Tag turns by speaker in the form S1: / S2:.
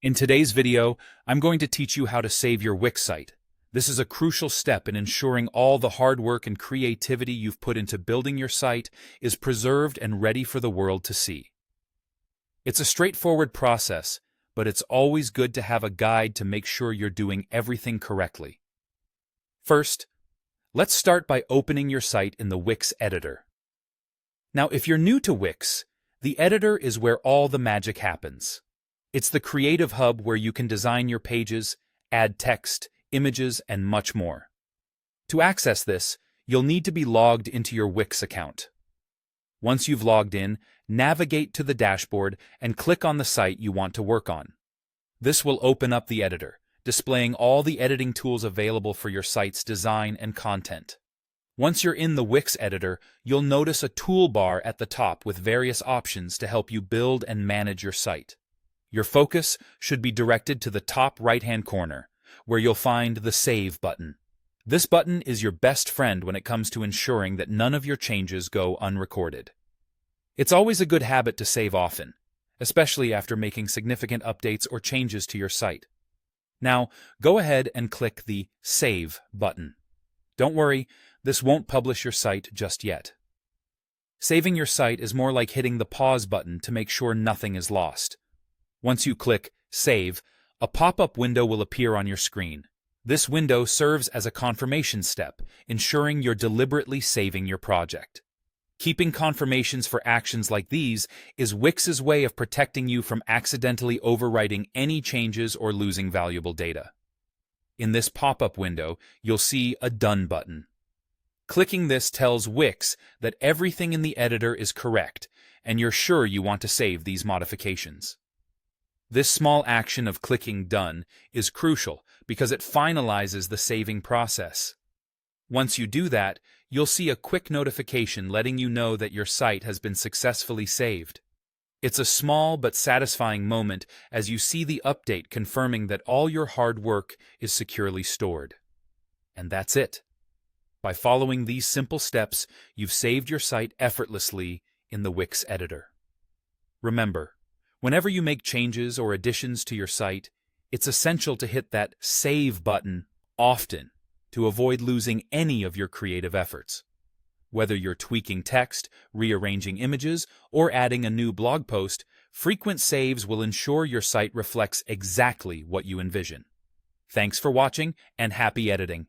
S1: In today's video, I'm going to teach you how to save your Wix site. This is a crucial step in ensuring all the hard work and creativity you've put into building your site is preserved and ready for the world to see. It's a straightforward process, but it's always good to have a guide to make sure you're doing everything correctly. First, let's start by opening your site in the Wix editor. Now, if you're new to Wix, the editor is where all the magic happens. It's the creative hub where you can design your pages, add text, images, and much more. To access this, you'll need to be logged into your Wix account. Once you've logged in, navigate to the dashboard and click on the site you want to work on. This will open up the editor, displaying all the editing tools available for your site's design and content. Once you're in the Wix editor, you'll notice a toolbar at the top with various options to help you build and manage your site. Your focus should be directed to the top right-hand corner, where you'll find the Save button. This button is your best friend when it comes to ensuring that none of your changes go unrecorded. It's always a good habit to save often, especially after making significant updates or changes to your site. Now, go ahead and click the Save button. Don't worry, this won't publish your site just yet. Saving your site is more like hitting the pause button to make sure nothing is lost. Once you click Save, a pop-up window will appear on your screen. This window serves as a confirmation step, ensuring you're deliberately saving your project. Keeping confirmations for actions like these is Wix's way of protecting you from accidentally overwriting any changes or losing valuable data. In this pop-up window, you'll see a Done button. Clicking this tells Wix that everything in the editor is correct, and you're sure you want to save these modifications. This small action of clicking Done is crucial because it finalizes the saving process. Once you do that, you'll see a quick notification letting you know that your site has been successfully saved. It's a small but satisfying moment as you see the update confirming that all your hard work is securely stored. And that's it. By following these simple steps, you've saved your site effortlessly in the Wix editor. Remember, whenever you make changes or additions to your site, it's essential to hit that Save button often to avoid losing any of your creative efforts. Whether you're tweaking text, rearranging images, or adding a new blog post, frequent saves will ensure your site reflects exactly what you envision. Thanks for watching, and happy editing!